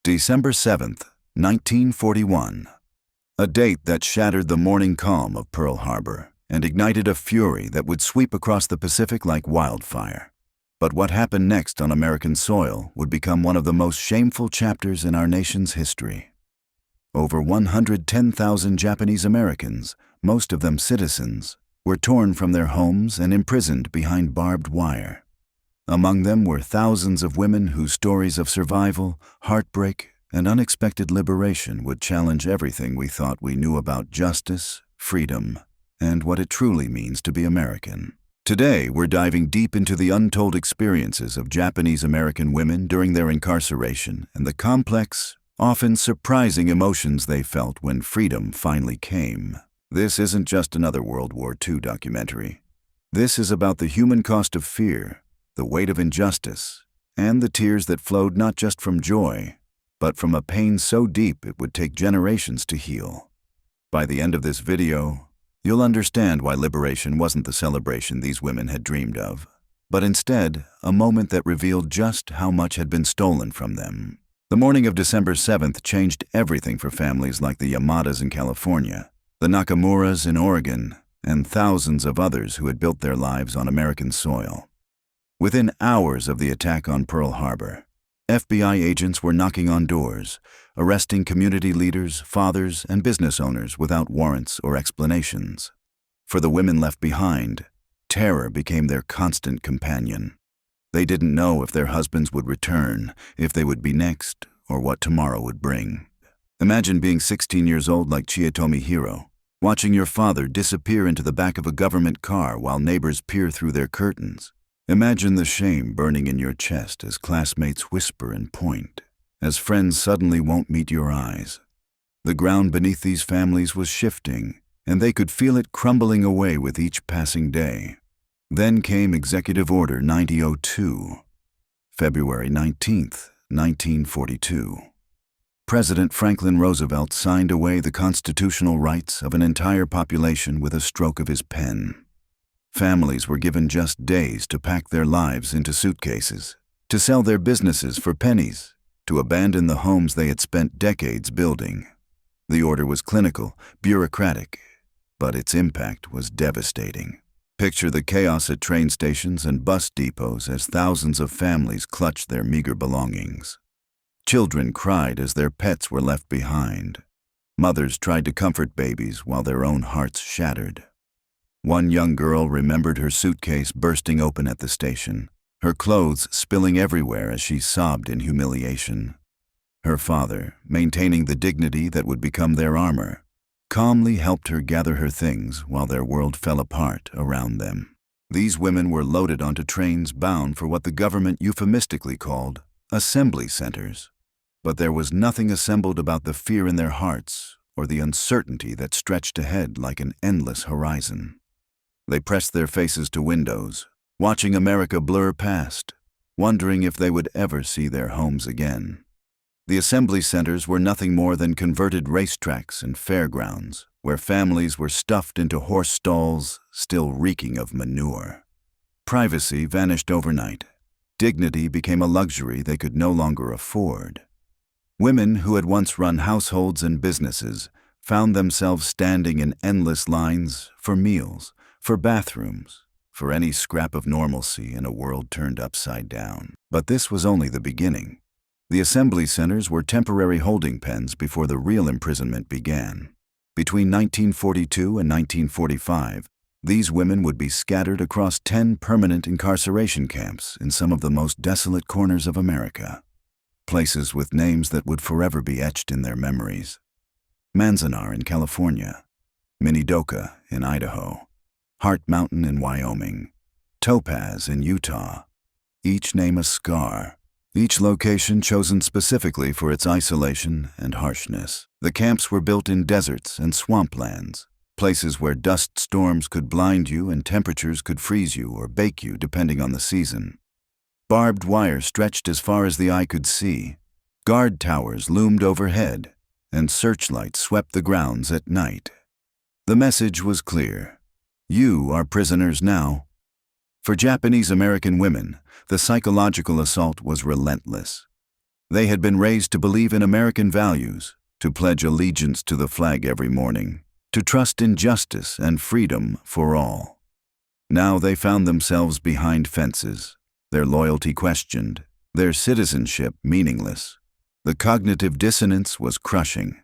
December 7th, 1941. A date that shattered the morning calm of Pearl Harbor and ignited a fury that would sweep across the Pacific like wildfire. But what happened next on American soil would become one of the most shameful chapters in our nation's history. Over 110,000 Japanese Americans, most of them citizens, were torn from their homes and imprisoned behind barbed wire. Among them were thousands of women whose stories of survival, heartbreak, and unexpected liberation would challenge everything we thought we knew about justice, freedom, and what it truly means to be American. Today, we're diving deep into the untold experiences of Japanese American women during their incarceration and the complex, often surprising emotions they felt when freedom finally came. This isn't just another World War II documentary. This is about the human cost of fear, the weight of injustice, and the tears that flowed not just from joy, but from a pain so deep it would take generations to heal. By the end of this video, you'll understand why liberation wasn't the celebration these women had dreamed of, but instead a moment that revealed just how much had been stolen from them. The morning of December 7th changed everything for families like the Yamadas in California, the Nakamuras in Oregon, and thousands of others who had built their lives on American soil. Within hours of the attack on Pearl Harbor, FBI agents were knocking on doors, arresting community leaders, fathers, and business owners without warrants or explanations. For the women left behind, terror became their constant companion. They didn't know if their husbands would return, if they would be next, or what tomorrow would bring. Imagine being 16 years old like Chiyotomi Hiro, watching your father disappear into the back of a government car while neighbors peer through their curtains. Imagine the shame burning in your chest as classmates whisper and point, as friends suddenly won't meet your eyes. The ground beneath these families was shifting, and they could feel it crumbling away with each passing day. Then came Executive Order 9002, February 19, 1942. President Franklin Roosevelt signed away the constitutional rights of an entire population with a stroke of his pen. Families were given just days to pack their lives into suitcases, to sell their businesses for pennies, to abandon the homes they had spent decades building. The order was clinical, bureaucratic, but its impact was devastating. Picture the chaos at train stations and bus depots as thousands of families clutched their meager belongings. Children cried as their pets were left behind. Mothers tried to comfort babies while their own hearts shattered. One young girl remembered her suitcase bursting open at the station, her clothes spilling everywhere as she sobbed in humiliation. Her father, maintaining the dignity that would become their armor, calmly helped her gather her things while their world fell apart around them. These women were loaded onto trains bound for what the government euphemistically called assembly centers. But there was nothing assembled about the fear in their hearts or the uncertainty that stretched ahead like an endless horizon. They pressed their faces to windows, watching America blur past, wondering if they would ever see their homes again. The assembly centers were nothing more than converted racetracks and fairgrounds, where families were stuffed into horse stalls, still reeking of manure. Privacy vanished overnight. Dignity became a luxury they could no longer afford. Women who had once run households and businesses found themselves standing in endless lines for meals, for bathrooms, for any scrap of normalcy in a world turned upside down. But this was only the beginning. The assembly centers were temporary holding pens before the real imprisonment began. Between 1942 and 1945, these women would be scattered across 10 permanent incarceration camps in some of the most desolate corners of America. Places with names that would forever be etched in their memories. Manzanar in California, Minidoka in Idaho, Heart Mountain in Wyoming, Topaz in Utah. Each name a scar, each location chosen specifically for its isolation and harshness. The camps were built in deserts and swamplands, places where dust storms could blind you and temperatures could freeze you or bake you depending on the season. Barbed wire stretched as far as the eye could see, guard towers loomed overhead, and searchlights swept the grounds at night. The message was clear. You are prisoners now. For Japanese American women, the psychological assault was relentless. They had been raised to believe in American values, to pledge allegiance to the flag every morning, to trust in justice and freedom for all. Now they found themselves behind fences, their loyalty questioned, their citizenship meaningless. The cognitive dissonance was crushing.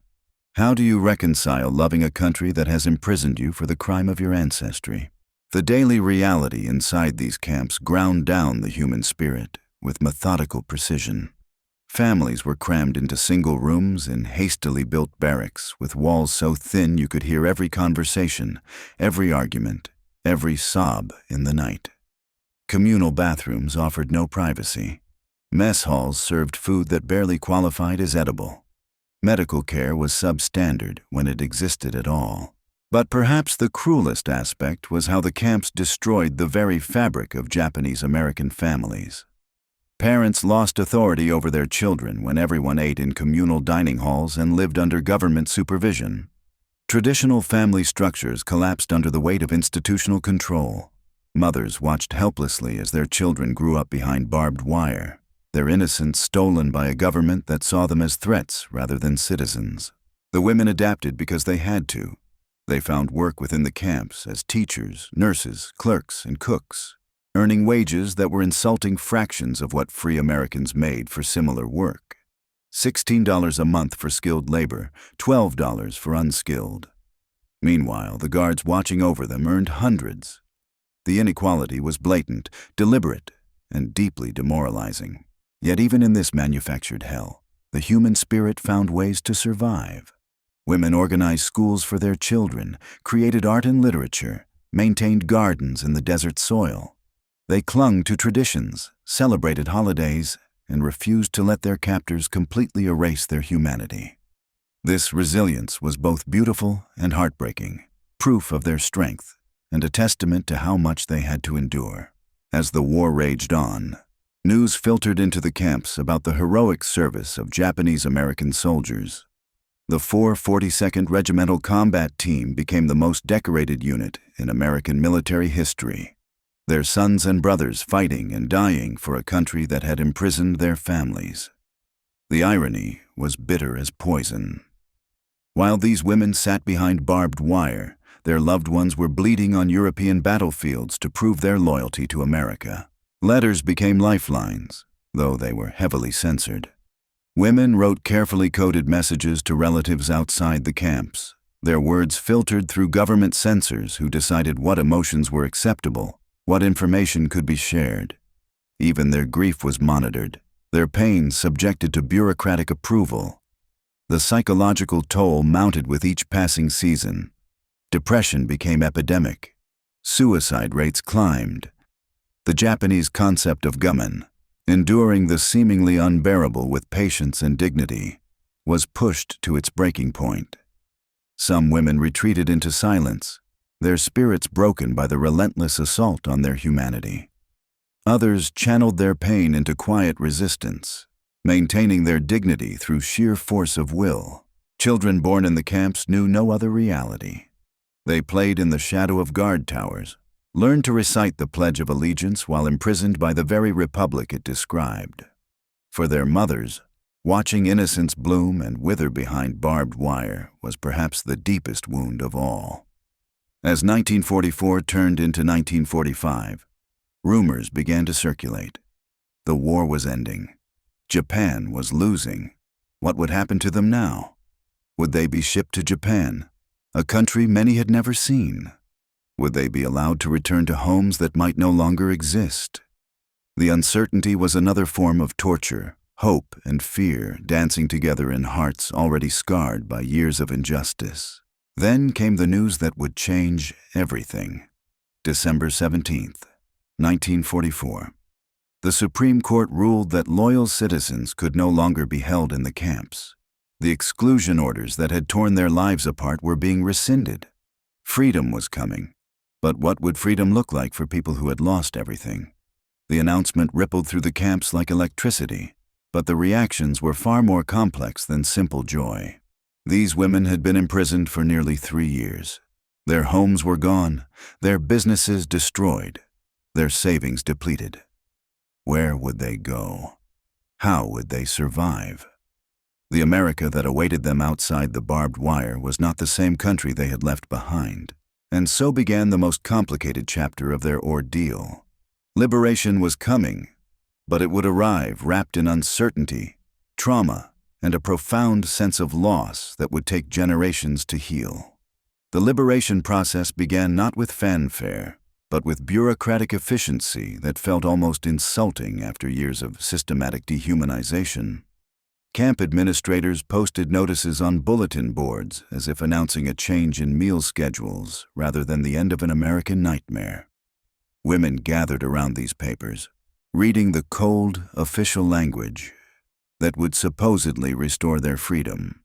How do you reconcile loving a country that has imprisoned you for the crime of your ancestry? The daily reality inside these camps ground down the human spirit with methodical precision. Families were crammed into single rooms in hastily built barracks with walls so thin you could hear every conversation, every argument, every sob in the night. Communal bathrooms offered no privacy. Mess halls served food that barely qualified as edible. Medical care was substandard when it existed at all. But perhaps the cruelest aspect was how the camps destroyed the very fabric of Japanese-American families. Parents lost authority over their children when everyone ate in communal dining halls and lived under government supervision. Traditional family structures collapsed under the weight of institutional control. Mothers watched helplessly as their children grew up behind barbed wire, their innocence stolen by a government that saw them as threats rather than citizens. The women adapted because they had to. They found work within the camps as teachers, nurses, clerks, and cooks, earning wages that were insulting fractions of what free Americans made for similar work. $16 a month for skilled labor, $12 for unskilled. Meanwhile, the guards watching over them earned hundreds. The inequality was blatant, deliberate, and deeply demoralizing. Yet even in this manufactured hell, the human spirit found ways to survive. Women organized schools for their children, created art and literature, maintained gardens in the desert soil. They clung to traditions, celebrated holidays, and refused to let their captors completely erase their humanity. This resilience was both beautiful and heartbreaking, proof of their strength, and a testament to how much they had to endure. As the war raged on, news filtered into the camps about the heroic service of Japanese-American soldiers. The 442nd Regimental Combat Team became the most decorated unit in American military history. Their sons and brothers fighting and dying for a country that had imprisoned their families. The irony was bitter as poison. While these women sat behind barbed wire, their loved ones were bleeding on European battlefields to prove their loyalty to America. Letters became lifelines, though they were heavily censored. Women wrote carefully coded messages to relatives outside the camps, their words filtered through government censors who decided what emotions were acceptable, what information could be shared. Even their grief was monitored, their pain subjected to bureaucratic approval. The psychological toll mounted with each passing season. Depression became epidemic. Suicide rates climbed. The Japanese concept of gamen, enduring the seemingly unbearable with patience and dignity, was pushed to its breaking point. Some women retreated into silence, their spirits broken by the relentless assault on their humanity. Others channeled their pain into quiet resistance, maintaining their dignity through sheer force of will. Children born in the camps knew no other reality. They played in the shadow of guard towers, learned to recite the Pledge of Allegiance while imprisoned by the very republic it described. For their mothers, watching innocence bloom and wither behind barbed wire was perhaps the deepest wound of all. As 1944 turned into 1945, rumors began to circulate. The war was ending. Japan was losing. What would happen to them now? Would they be shipped to Japan, a country many had never seen? Would they be allowed to return to homes that might no longer exist? The uncertainty was another form of torture, hope and fear dancing together in hearts already scarred by years of injustice. Then came the news that would change everything. December 17th, 1944. The Supreme Court ruled that loyal citizens could no longer be held in the camps. The exclusion orders that had torn their lives apart were being rescinded. Freedom was coming. But what would freedom look like for people who had lost everything? The announcement rippled through the camps like electricity, but the reactions were far more complex than simple joy. These women had been imprisoned for nearly 3 years. Their homes were gone, their businesses destroyed, their savings depleted. Where would they go? How would they survive? The America that awaited them outside the barbed wire was not the same country they had left behind, and so began the most complicated chapter of their ordeal. Liberation was coming, but it would arrive wrapped in uncertainty, trauma, and a profound sense of loss that would take generations to heal. The liberation process began not with fanfare, but with bureaucratic efficiency that felt almost insulting after years of systematic dehumanization. Camp administrators posted notices on bulletin boards as if announcing a change in meal schedules rather than the end of an American nightmare. Women gathered around these papers, reading the cold, official language that would supposedly restore their freedom.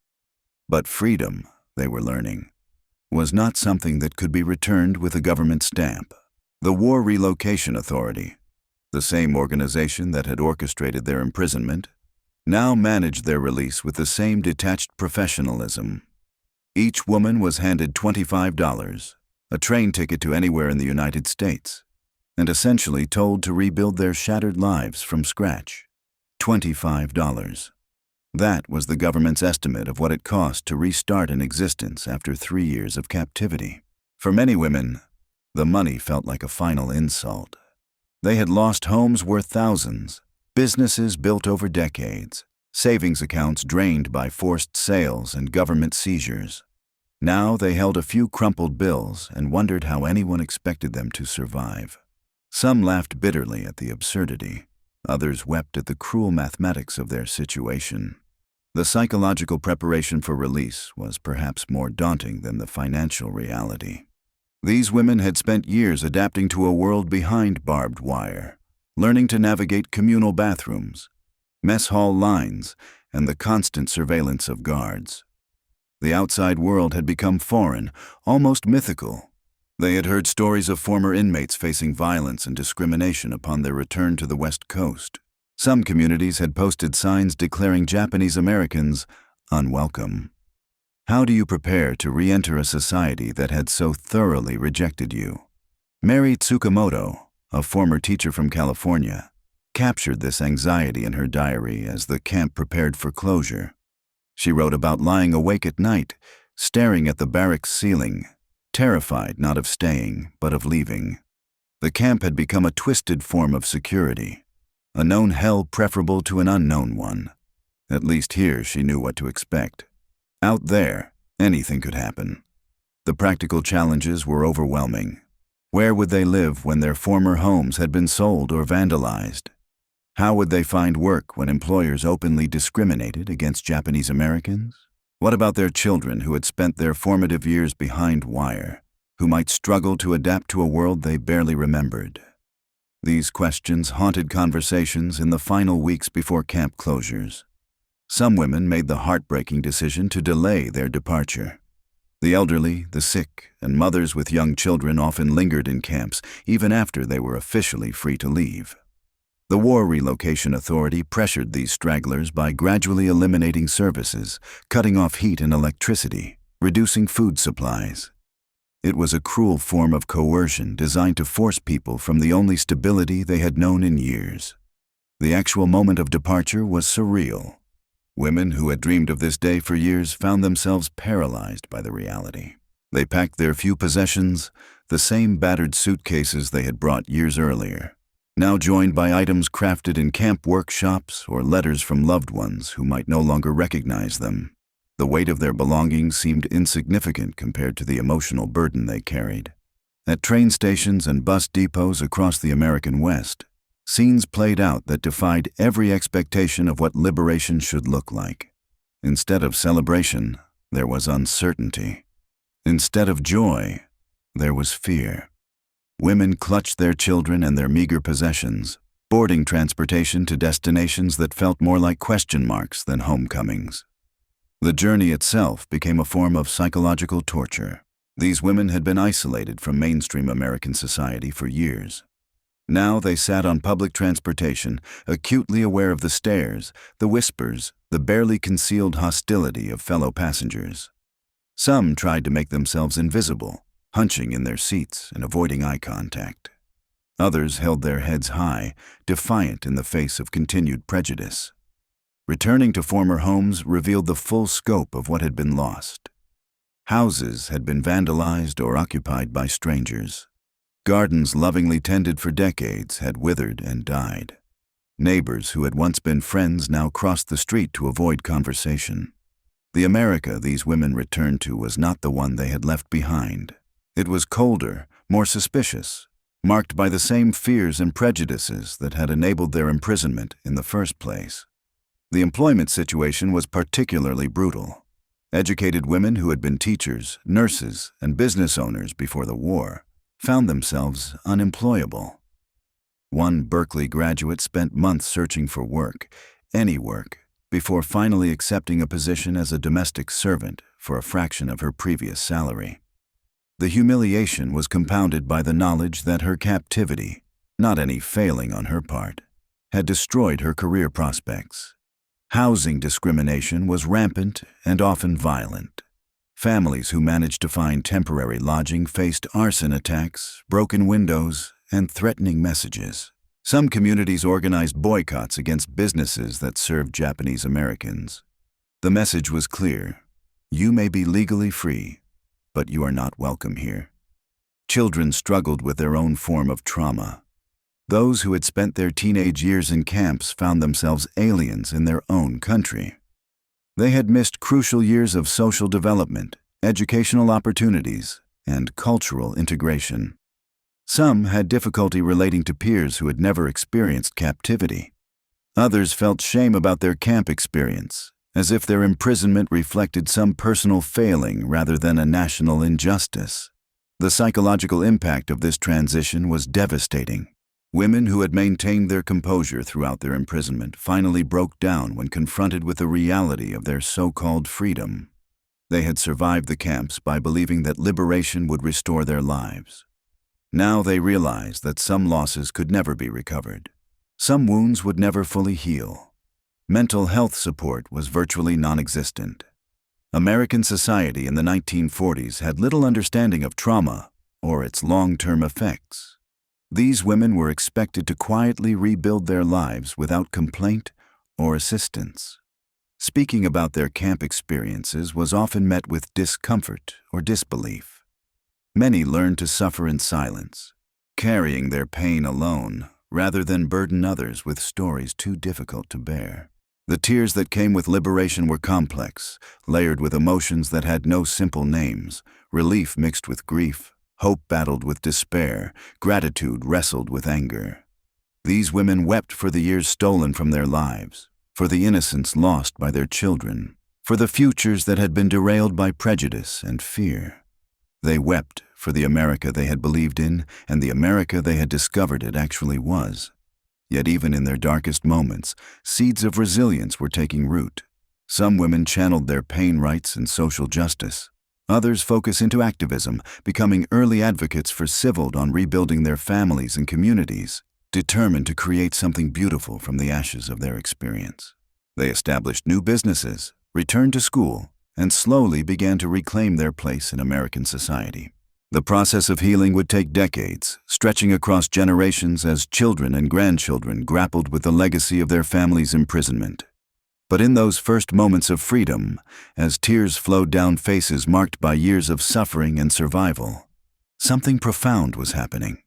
But freedom, they were learning, was not something that could be returned with a government stamp. The War Relocation Authority, the same organization that had orchestrated their imprisonment, now managed their release with the same detached professionalism. Each woman was handed $25, a train ticket to anywhere in the United States, and essentially told to rebuild their shattered lives from scratch. $25. That was the government's estimate of what it cost to restart an existence after 3 years of captivity. For many women, the money felt like a final insult. They had lost homes worth thousands, businesses built over decades, savings accounts drained by forced sales and government seizures. Now they held a few crumpled bills and wondered how anyone expected them to survive. Some laughed bitterly at the absurdity. Others wept at the cruel mathematics of their situation. The psychological preparation for release was perhaps more daunting than the financial reality. These women had spent years adapting to a world behind barbed wire, learning to navigate communal bathrooms, mess hall lines, and the constant surveillance of guards. The outside world had become foreign, almost mythical. They had heard stories of former inmates facing violence and discrimination upon their return to the West Coast. Some communities had posted signs declaring Japanese Americans unwelcome. How do you prepare to re-enter a society that had so thoroughly rejected you? Mary Tsukamoto, a former teacher from California, captured this anxiety in her diary as the camp prepared for closure. She wrote about lying awake at night, staring at the barracks ceiling, terrified not of staying, but of leaving. The camp had become a twisted form of security, a known hell preferable to an unknown one. At least here she knew what to expect. Out there, anything could happen. The practical challenges were overwhelming. Where would they live when their former homes had been sold or vandalized? How would they find work when employers openly discriminated against Japanese Americans? What about their children who had spent their formative years behind wire, who might struggle to adapt to a world they barely remembered? These questions haunted conversations in the final weeks before camp closures. Some women made the heartbreaking decision to delay their departure. The elderly, the sick, and mothers with young children often lingered in camps even after they were officially free to leave. The War Relocation Authority pressured these stragglers by gradually eliminating services, cutting off heat and electricity, reducing food supplies. It was a cruel form of coercion designed to force people from the only stability they had known in years. The actual moment of departure was surreal. Women who had dreamed of this day for years found themselves paralyzed by the reality. They packed their few possessions, the same battered suitcases they had brought years earlier, now joined by items crafted in camp workshops or letters from loved ones who might no longer recognize them. The weight of their belongings seemed insignificant compared to the emotional burden they carried. At train stations and bus depots across the American West, scenes played out that defied every expectation of what liberation should look like. Instead of celebration, there was uncertainty. Instead of joy, there was fear. Women clutched their children and their meager possessions, boarding transportation to destinations that felt more like question marks than homecomings. The journey itself became a form of psychological torture. These women had been isolated from mainstream American society for years. Now they sat on public transportation, acutely aware of the stares, the whispers, the barely concealed hostility of fellow passengers. Some tried to make themselves invisible, hunching in their seats and avoiding eye contact. Others held their heads high, defiant in the face of continued prejudice. Returning to former homes revealed the full scope of what had been lost. Houses had been vandalized or occupied by strangers. Gardens lovingly tended for decades had withered and died. Neighbors who had once been friends now crossed the street to avoid conversation. The America these women returned to was not the one they had left behind. It was colder, more suspicious, marked by the same fears and prejudices that had enabled their imprisonment in the first place. The employment situation was particularly brutal. Educated women who had been teachers, nurses, and business owners before the war found themselves unemployable. One Berkeley graduate spent months searching for work, any work, before finally accepting a position as a domestic servant for a fraction of her previous salary. The humiliation was compounded by the knowledge that her captivity, not any failing on her part, had destroyed her career prospects. Housing discrimination was rampant and often violent. Families who managed to find temporary lodging faced arson attacks, broken windows, and threatening messages. Some communities organized boycotts against businesses that served Japanese Americans. The message was clear: you may be legally free, but you are not welcome here. Children struggled with their own form of trauma. Those who had spent their teenage years in camps found themselves aliens in their own country. They had missed crucial years of social development, educational opportunities, and cultural integration. Some had difficulty relating to peers who had never experienced captivity. Others felt shame about their camp experience, as if their imprisonment reflected some personal failing rather than a national injustice. The psychological impact of this transition was devastating. Women who had maintained their composure throughout their imprisonment finally broke down when confronted with the reality of their so-called freedom. They had survived the camps by believing that liberation would restore their lives. Now they realized that some losses could never be recovered. Some wounds would never fully heal. Mental health support was virtually non-existent. American society in the 1940s had little understanding of trauma or its long-term effects. These women were expected to quietly rebuild their lives without complaint or assistance. Speaking about their camp experiences was often met with discomfort or disbelief. Many learned to suffer in silence, carrying their pain alone rather than burden others with stories too difficult to bear. The tears that came with liberation were complex, layered with emotions that had no simple names, relief mixed with grief, hope battled with despair, gratitude wrestled with anger. These women wept for the years stolen from their lives, for the innocence lost by their children, for the futures that had been derailed by prejudice and fear. They wept for the America they had believed in and the America they had discovered it actually was. Yet even in their darkest moments, seeds of resilience were taking root. Some women channeled their pain rights and social justice. Others focus into activism, becoming early advocates for civil on rebuilding their families and communities, determined to create something beautiful from the ashes of their experience. They established new businesses, returned to school, and slowly began to reclaim their place in American society. The process of healing would take decades, stretching across generations as children and grandchildren grappled with the legacy of their family's imprisonment. But in those first moments of freedom, as tears flowed down faces marked by years of suffering and survival, something profound was happening.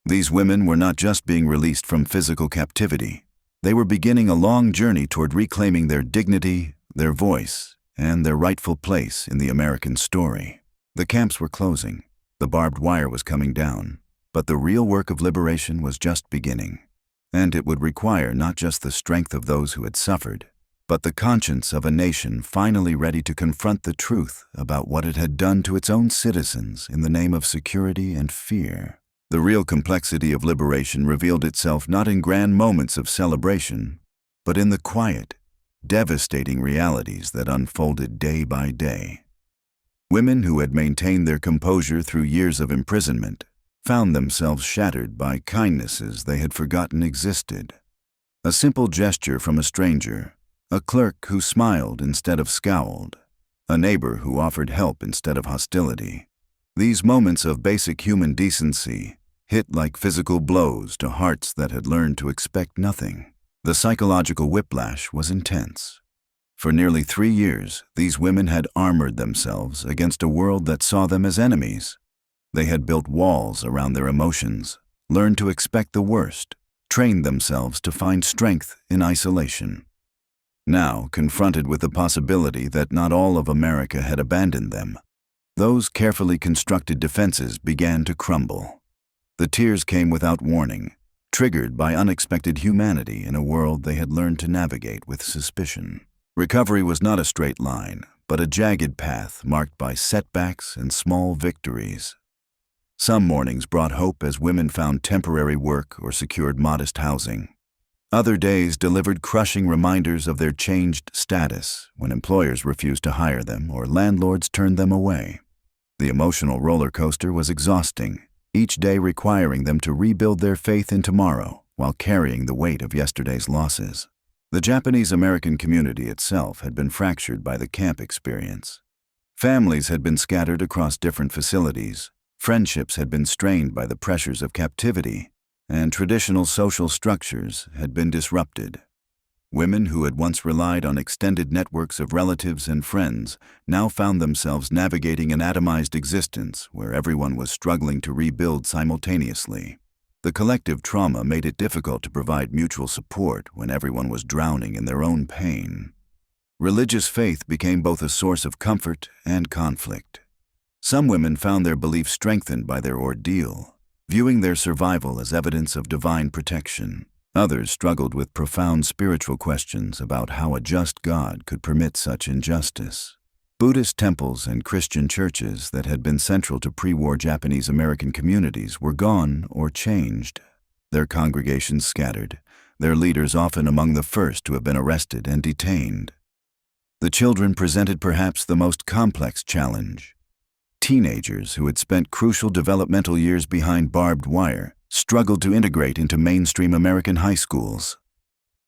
These women were not just being released from physical captivity. They were beginning a long journey toward reclaiming their dignity, their voice, and their rightful place in the American story. The camps were closing. The barbed wire was coming down. But the real work of liberation was just beginning. And it would require not just the strength of those who had suffered, but the conscience of a nation finally ready to confront the truth about what it had done to its own citizens in the name of security and fear. The real complexity of liberation revealed itself not in grand moments of celebration, but in the quiet, devastating realities that unfolded day by day. Women who had maintained their composure through years of imprisonment found themselves shattered by kindnesses they had forgotten existed. A simple gesture from a stranger, a clerk who smiled instead of scowled, a neighbor who offered help instead of hostility. These moments of basic human decency hit like physical blows to hearts that had learned to expect nothing. The psychological whiplash was intense. For nearly 3 years, these women had armored themselves against a world that saw them as enemies. They had built walls around their emotions, learned to expect the worst, trained themselves to find strength in isolation. Now, confronted with the possibility that not all of America had abandoned them, those carefully constructed defenses began to crumble. The tears came without warning, triggered by unexpected humanity in a world they had learned to navigate with suspicion. Recovery was not a straight line, but a jagged path marked by setbacks and small victories. Some mornings brought hope as women found temporary work or secured modest housing. Other days delivered crushing reminders of their changed status when employers refused to hire them or landlords turned them away. The emotional roller coaster was exhausting, each day requiring them to rebuild their faith in tomorrow while carrying the weight of yesterday's losses. The Japanese American community itself had been fractured by the camp experience. Families had been scattered across different facilities, friendships had been strained by the pressures of captivity, and traditional social structures had been disrupted. Women who had once relied on extended networks of relatives and friends now found themselves navigating an atomized existence where everyone was struggling to rebuild simultaneously. The collective trauma made it difficult to provide mutual support when everyone was drowning in their own pain. Religious faith became both a source of comfort and conflict. Some women found their belief strengthened by their ordeal, viewing their survival as evidence of divine protection. Others struggled with profound spiritual questions about how a just God could permit such injustice. Buddhist temples and Christian churches that had been central to pre-war Japanese American communities were gone or changed. Their congregations scattered, their leaders often among the first to have been arrested and detained. The children presented perhaps the most complex challenge. Teenagers who had spent crucial developmental years behind barbed wire struggled to integrate into mainstream American high schools.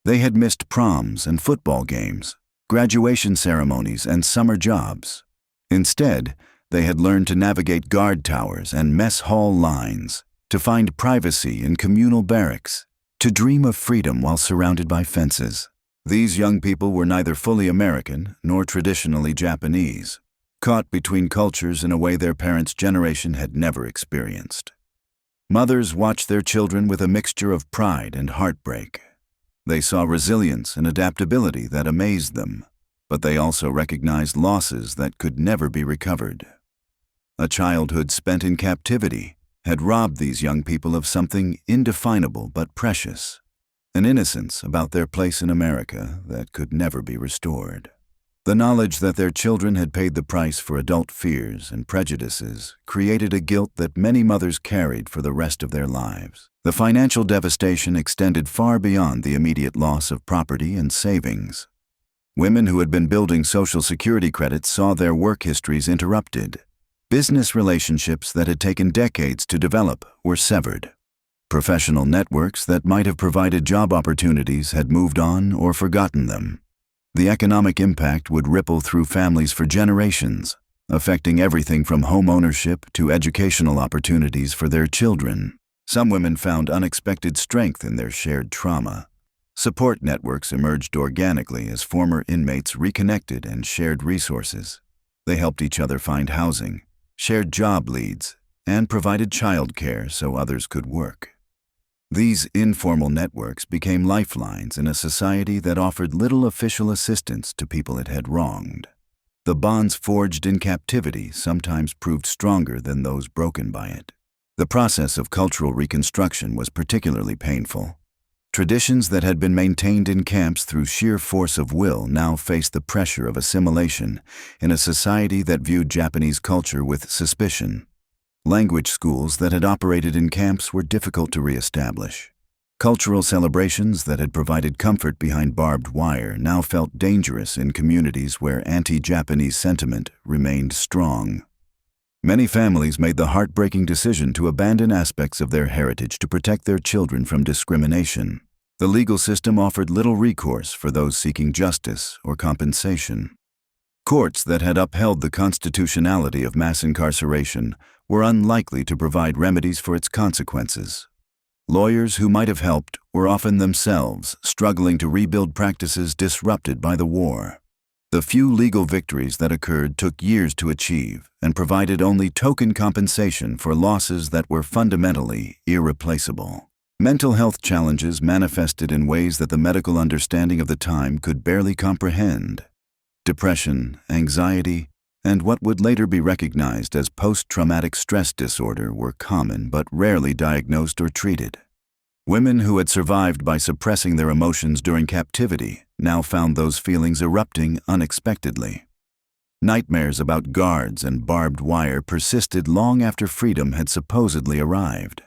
They had missed proms and football games, graduation ceremonies, and summer jobs. Instead, they had learned to navigate guard towers and mess hall lines, to find privacy in communal barracks, to dream of freedom while surrounded by fences. These young people were neither fully American nor traditionally Japanese, caught between cultures in a way their parents' generation had never experienced. Mothers watched their children with a mixture of pride and heartbreak. They saw resilience and adaptability that amazed them, but they also recognized losses that could never be recovered. A childhood spent in captivity had robbed these young people of something indefinable but precious, an innocence about their place in America that could never be restored. The knowledge that their children had paid the price for adult fears and prejudices created a guilt that many mothers carried for the rest of their lives. The financial devastation extended far beyond the immediate loss of property and savings. Women who had been building Social Security credits saw their work histories interrupted. Business relationships that had taken decades to develop were severed. Professional networks that might have provided job opportunities had moved on or forgotten them. The economic impact would ripple through families for generations, affecting everything from home ownership to educational opportunities for their children. Some women found unexpected strength in their shared trauma. Support networks emerged organically as former inmates reconnected and shared resources. They helped each other find housing, shared job leads, and provided childcare so others could work. These informal networks became lifelines in a society that offered little official assistance to people it had wronged. The bonds forged in captivity sometimes proved stronger than those broken by it. The process of cultural reconstruction was particularly painful. Traditions that had been maintained in camps through sheer force of will now faced the pressure of assimilation in a society that viewed Japanese culture with suspicion. Language schools that had operated in camps were difficult to reestablish. Cultural celebrations that had provided comfort behind barbed wire now felt dangerous in communities where anti-Japanese sentiment remained strong. Many families made the heartbreaking decision to abandon aspects of their heritage to protect their children from discrimination. The legal system offered little recourse for those seeking justice or compensation. Courts that had upheld the constitutionality of mass incarceration were unlikely to provide remedies for its consequences. Lawyers who might have helped were often themselves struggling to rebuild practices disrupted by the war. The few legal victories that occurred took years to achieve and provided only token compensation for losses that were fundamentally irreplaceable. Mental health challenges manifested in ways that the medical understanding of the time could barely comprehend. Depression, anxiety, and what would later be recognized as post-traumatic stress disorder were common but rarely diagnosed or treated. Women who had survived by suppressing their emotions during captivity now found those feelings erupting unexpectedly. Nightmares about guards and barbed wire persisted long after freedom had supposedly arrived.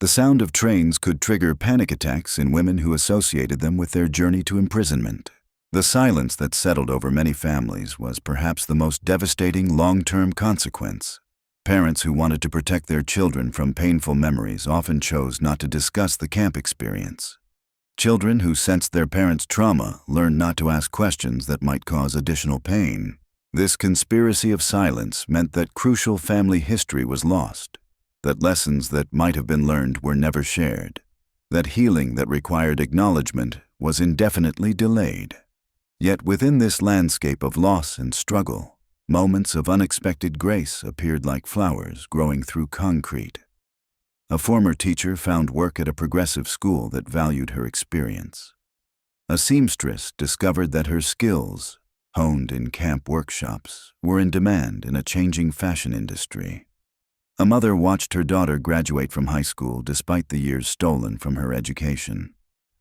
The sound of trains could trigger panic attacks in women who associated them with their journey to imprisonment. The silence that settled over many families was perhaps the most devastating long-term consequence. Parents who wanted to protect their children from painful memories often chose not to discuss the camp experience. Children who sensed their parents' trauma learned not to ask questions that might cause additional pain. This conspiracy of silence meant that crucial family history was lost, that lessons that might have been learned were never shared, that healing that required acknowledgement was indefinitely delayed. Yet within this landscape of loss and struggle, moments of unexpected grace appeared like flowers growing through concrete. A former teacher found work at a progressive school that valued her experience. A seamstress discovered that her skills, honed in camp workshops, were in demand in a changing fashion industry. A mother watched her daughter graduate from high school despite the years stolen from her education.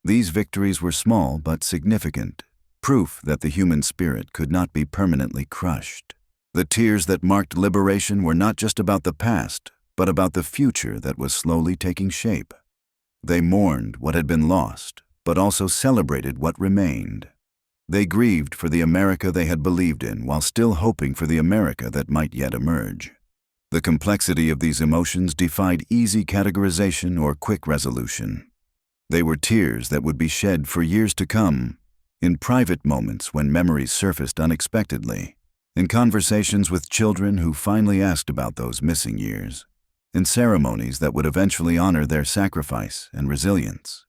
These victories were small but significant, proof that the human spirit could not be permanently crushed. The tears that marked liberation were not just about the past, but about the future that was slowly taking shape. They mourned what had been lost, but also celebrated what remained. They grieved for the America they had believed in while still hoping for the America that might yet emerge. The complexity of these emotions defied easy categorization or quick resolution. They were tears that would be shed for years to come, in private moments when memories surfaced unexpectedly, in conversations with children who finally asked about those missing years, in ceremonies that would eventually honor their sacrifice and resilience.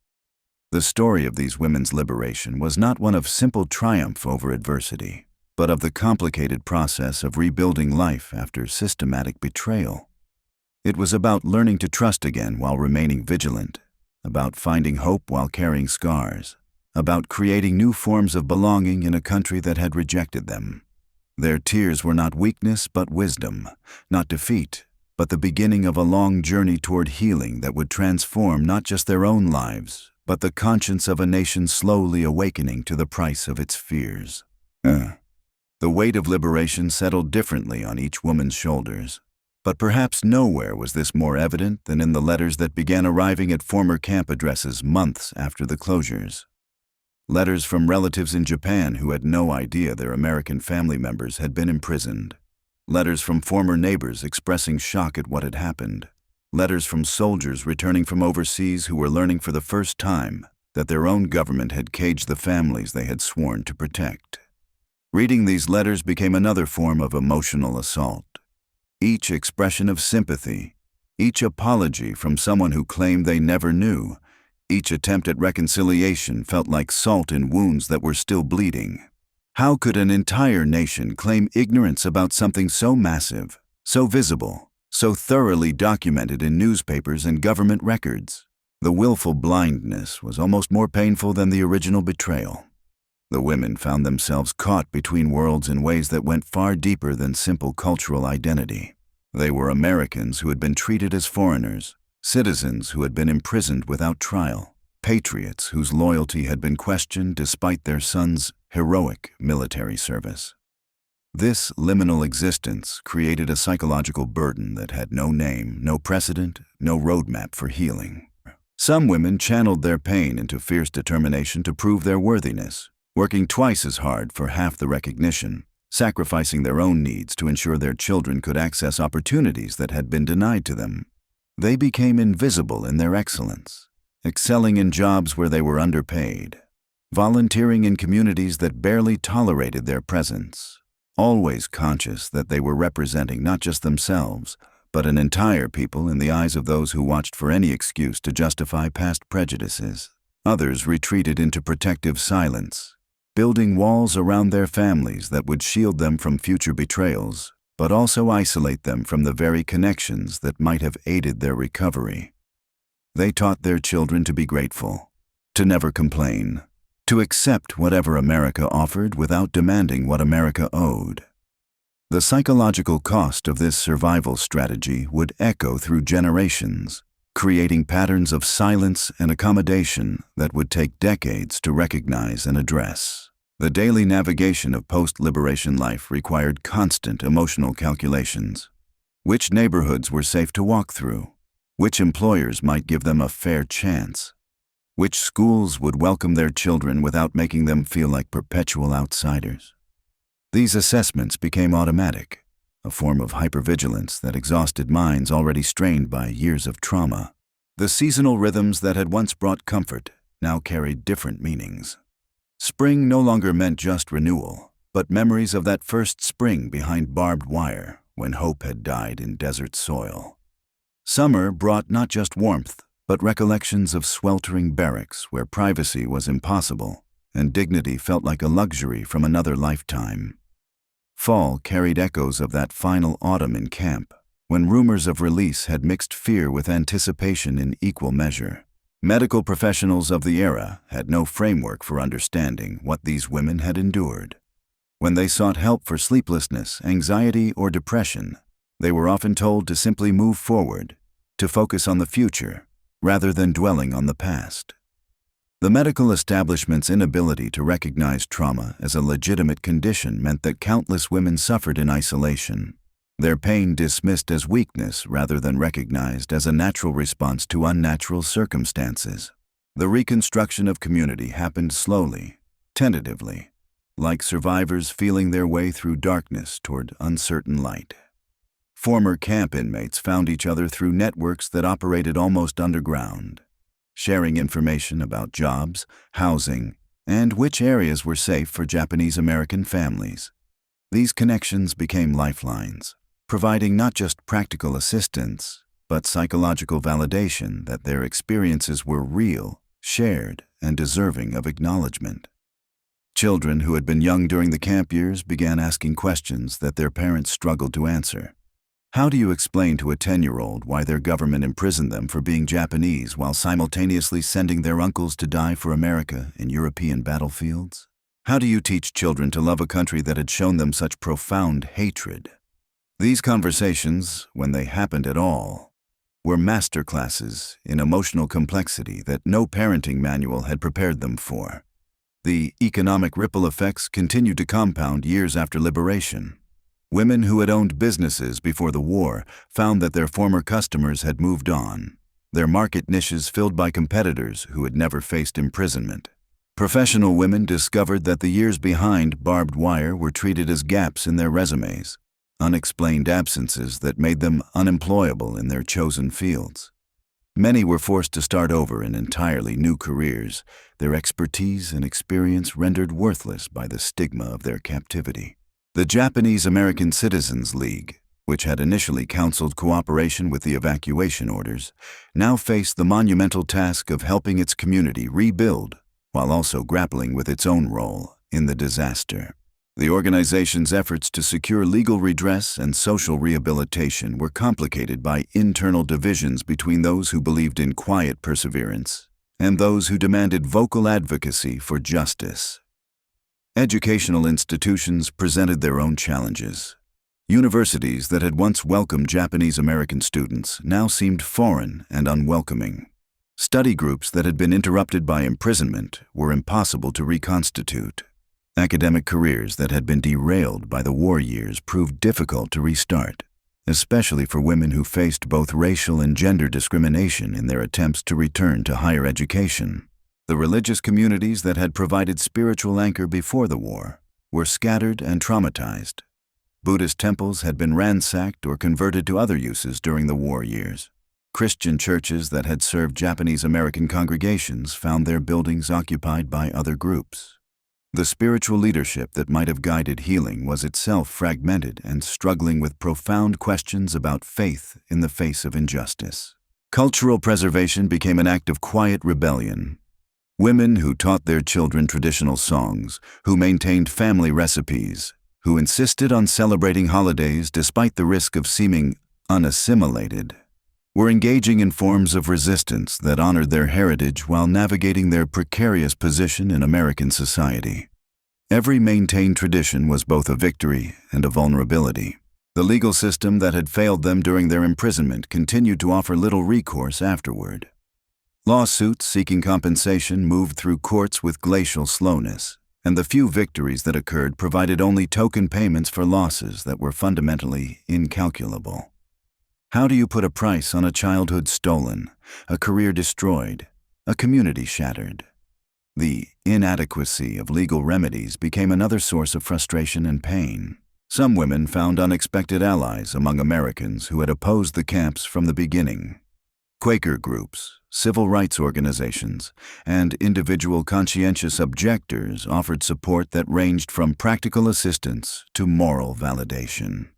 The story of these women's liberation was not one of simple triumph over adversity, but of the complicated process of rebuilding life after systematic betrayal. It was about learning to trust again while remaining vigilant, about finding hope while carrying scars, about creating new forms of belonging in a country that had rejected them. Their tears were not weakness but wisdom, not defeat, but the beginning of a long journey toward healing that would transform not just their own lives, but the conscience of a nation slowly awakening to the price of its fears. The weight of liberation settled differently on each woman's shoulders, but perhaps nowhere was this more evident than in the letters that began arriving at former camp addresses months after the closures. Letters from relatives in Japan who had no idea their American family members had been imprisoned. Letters from former neighbors expressing shock at what had happened. Letters from soldiers returning from overseas who were learning for the first time that their own government had caged the families they had sworn to protect. Reading these letters became another form of emotional assault. Each expression of sympathy, each apology from someone who claimed they never knew, each attempt at reconciliation felt like salt in wounds that were still bleeding. How could an entire nation claim ignorance about something so massive, so visible, so thoroughly documented in newspapers and government records? The willful blindness was almost more painful than the original betrayal. The women found themselves caught between worlds in ways that went far deeper than simple cultural identity. They were Americans who had been treated as foreigners, citizens who had been imprisoned without trial, patriots whose loyalty had been questioned despite their sons' heroic military service. This liminal existence created a psychological burden that had no name, no precedent, no roadmap for healing. Some women channeled their pain into fierce determination to prove their worthiness, working twice as hard for half the recognition, sacrificing their own needs to ensure their children could access opportunities that had been denied to them. They became invisible in their excellence, excelling in jobs where they were underpaid, volunteering in communities that barely tolerated their presence, always conscious that they were representing not just themselves, but an entire people in the eyes of those who watched for any excuse to justify past prejudices. Others retreated into protective silence, building walls around their families that would shield them from future betrayals, but also isolate them from the very connections that might have aided their recovery. They taught their children to be grateful, to never complain, to accept whatever America offered without demanding what America owed. The psychological cost of this survival strategy would echo through generations, creating patterns of silence and accommodation that would take decades to recognize and address. The daily navigation of post-liberation life required constant emotional calculations. Which neighborhoods were safe to walk through? Which employers might give them a fair chance? Which schools would welcome their children without making them feel like perpetual outsiders? These assessments became automatic, a form of hypervigilance that exhausted minds already strained by years of trauma. The seasonal rhythms that had once brought comfort now carried different meanings. Spring no longer meant just renewal, but memories of that first spring behind barbed wire when hope had died in desert soil. Summer brought not just warmth, but recollections of sweltering barracks where privacy was impossible and dignity felt like a luxury from another lifetime. Fall carried echoes of that final autumn in camp, when rumors of release had mixed fear with anticipation in equal measure. Medical professionals of the era had no framework for understanding what these women had endured. When they sought help for sleeplessness, anxiety, or depression, they were often told to simply move forward, to focus on the future, rather than dwelling on the past. The medical establishment's inability to recognize trauma as a legitimate condition meant that countless women suffered in isolation, their pain dismissed as weakness rather than recognized as a natural response to unnatural circumstances. The reconstruction of community happened slowly, tentatively, like survivors feeling their way through darkness toward uncertain light. Former camp inmates found each other through networks that operated almost underground, sharing information about jobs, housing, and which areas were safe for Japanese American families. These connections became lifelines, providing not just practical assistance, but psychological validation that their experiences were real, shared, and deserving of acknowledgement. Children who had been young during the camp years began asking questions that their parents struggled to answer. How do you explain to a 10-year-old why their government imprisoned them for being Japanese while simultaneously sending their uncles to die for America in European battlefields? How do you teach children to love a country that had shown them such profound hatred? These conversations, when they happened at all, were masterclasses in emotional complexity that no parenting manual had prepared them for. The economic ripple effects continued to compound years after liberation. Women who had owned businesses before the war found that their former customers had moved on, their market niches filled by competitors who had never faced imprisonment. Professional women discovered that the years behind barbed wire were treated as gaps in their resumes, unexplained absences that made them unemployable in their chosen fields. Many were forced to start over in entirely new careers, their expertise and experience rendered worthless by the stigma of their captivity. The Japanese American Citizens League, which had initially counseled cooperation with the evacuation orders, now faced the monumental task of helping its community rebuild while also grappling with its own role in the disaster. The organization's efforts to secure legal redress and social rehabilitation were complicated by internal divisions between those who believed in quiet perseverance and those who demanded vocal advocacy for justice. Educational institutions presented their own challenges. Universities that had once welcomed Japanese American students now seemed foreign and unwelcoming. Study groups that had been interrupted by imprisonment were impossible to reconstitute. Academic careers that had been derailed by the war years proved difficult to restart, especially for women who faced both racial and gender discrimination in their attempts to return to higher education. The religious communities that had provided spiritual anchor before the war were scattered and traumatized. Buddhist temples had been ransacked or converted to other uses during the war years. Christian churches that had served Japanese American congregations found their buildings occupied by other groups. The spiritual leadership that might have guided healing was itself fragmented and struggling with profound questions about faith in the face of injustice. Cultural preservation became an act of quiet rebellion. Women who taught their children traditional songs, who maintained family recipes, who insisted on celebrating holidays despite the risk of seeming unassimilated, were engaging in forms of resistance that honored their heritage while navigating their precarious position in American society. Every maintained tradition was both a victory and a vulnerability. The legal system that had failed them during their imprisonment continued to offer little recourse afterward. Lawsuits seeking compensation moved through courts with glacial slowness, and the few victories that occurred provided only token payments for losses that were fundamentally incalculable. How do you put a price on a childhood stolen, a career destroyed, a community shattered? The inadequacy of legal remedies became another source of frustration and pain. Some women found unexpected allies among Americans who had opposed the camps from the beginning. Quaker groups, civil rights organizations, and individual conscientious objectors offered support that ranged from practical assistance to moral validation.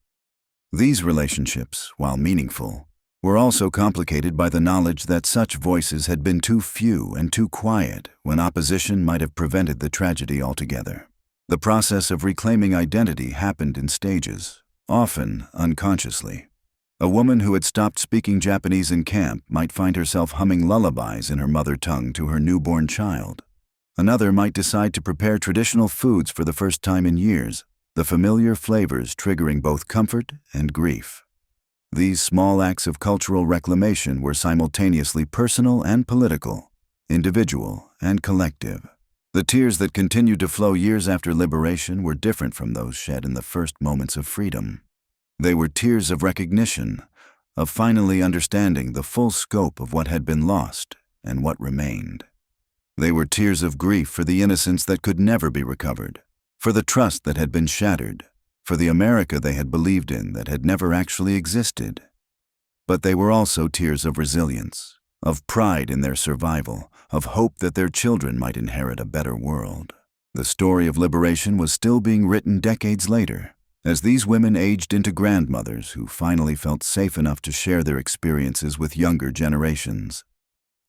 These relationships, while meaningful, were also complicated by the knowledge that such voices had been too few and too quiet when opposition might have prevented the tragedy altogether. The process of reclaiming identity happened in stages, often unconsciously. A woman who had stopped speaking Japanese in camp might find herself humming lullabies in her mother tongue to her newborn child. Another might decide to prepare traditional foods for the first time in years, the familiar flavors triggering both comfort and grief. These small acts of cultural reclamation were simultaneously personal and political, individual and collective. The tears that continued to flow years after liberation were different from those shed in the first moments of freedom. They were tears of recognition, of finally understanding the full scope of what had been lost and what remained. They were tears of grief for the innocence that could never be recovered, for the trust that had been shattered, for the America they had believed in that had never actually existed. But they were also tears of resilience, of pride in their survival, of hope that their children might inherit a better world. The story of liberation was still being written decades later, as these women aged into grandmothers who finally felt safe enough to share their experiences with younger generations.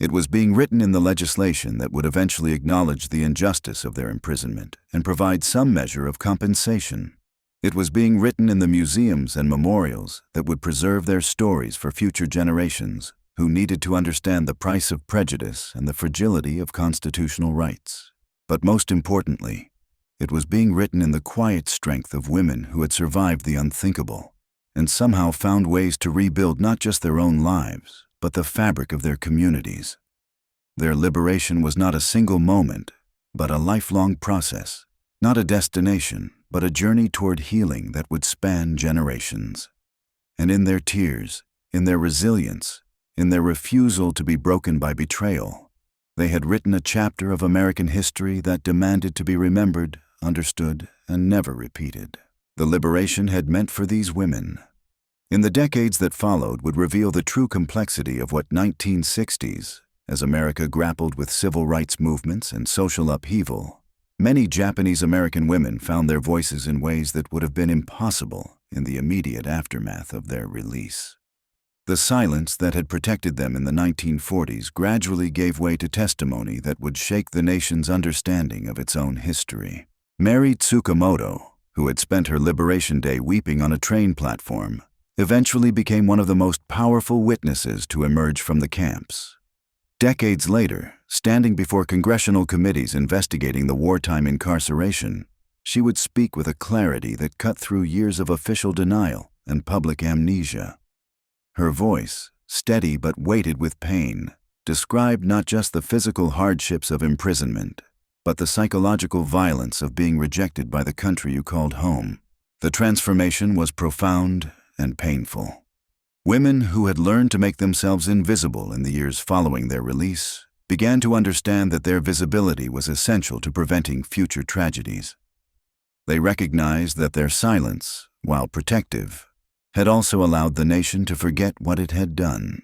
It was being written in the legislation that would eventually acknowledge the injustice of their imprisonment and provide some measure of compensation. It was being written in the museums and memorials that would preserve their stories for future generations who needed to understand the price of prejudice and the fragility of constitutional rights. But most importantly, it was being written in the quiet strength of women who had survived the unthinkable and somehow found ways to rebuild not just their own lives, but the fabric of their communities. Their liberation was not a single moment, but a lifelong process, not a destination, but a journey toward healing that would span generations. And in their tears, in their resilience, in their refusal to be broken by betrayal, they had written a chapter of American history that demanded to be remembered, understood, and never repeated. The liberation had meant for these women. In the decades that followed would reveal the true complexity of what 1960s, as America grappled with civil rights movements and social upheaval, many Japanese American women found their voices in ways that would have been impossible in the immediate aftermath of their release. The silence that had protected them in the 1940s gradually gave way to testimony that would shake the nation's understanding of its own history. Mary Tsukamoto, who had spent her Liberation Day weeping on a train platform, eventually became one of the most powerful witnesses to emerge from the camps. Decades later, standing before congressional committees investigating the wartime incarceration, she would speak with a clarity that cut through years of official denial and public amnesia. Her voice, steady but weighted with pain, described not just the physical hardships of imprisonment, but the psychological violence of being rejected by the country you called home. The transformation was profound and painful. Women who had learned to make themselves invisible in the years following their release began to understand that their visibility was essential to preventing future tragedies. They recognized that their silence, while protective, had also allowed the nation to forget what it had done.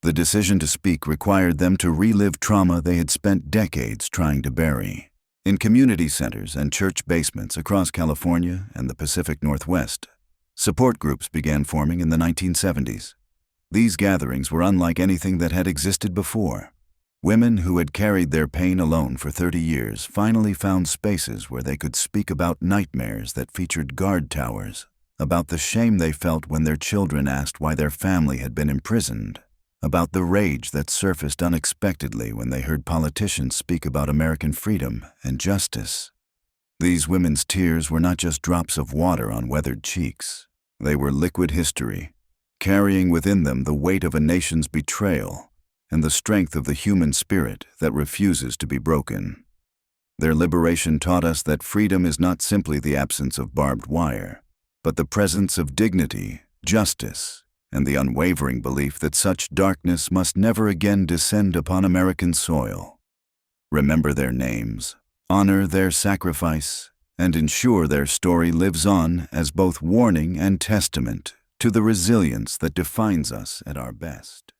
The decision to speak required them to relive trauma they had spent decades trying to bury. In community centers and church basements across California and the Pacific Northwest, support groups began forming in the 1970s. These gatherings were unlike anything that had existed before. Women who had carried their pain alone for 30 years finally found spaces where they could speak about nightmares that featured guard towers, about the shame they felt when their children asked why their family had been imprisoned, about the rage that surfaced unexpectedly when they heard politicians speak about American freedom and justice. These women's tears were not just drops of water on weathered cheeks. They were liquid history, carrying within them the weight of a nation's betrayal and the strength of the human spirit that refuses to be broken. Their liberation taught us that freedom is not simply the absence of barbed wire, but the presence of dignity, justice, and the unwavering belief that such darkness must never again descend upon American soil. Remember their names, honor their sacrifice, and ensure their story lives on as both warning and testament to the resilience that defines us at our best.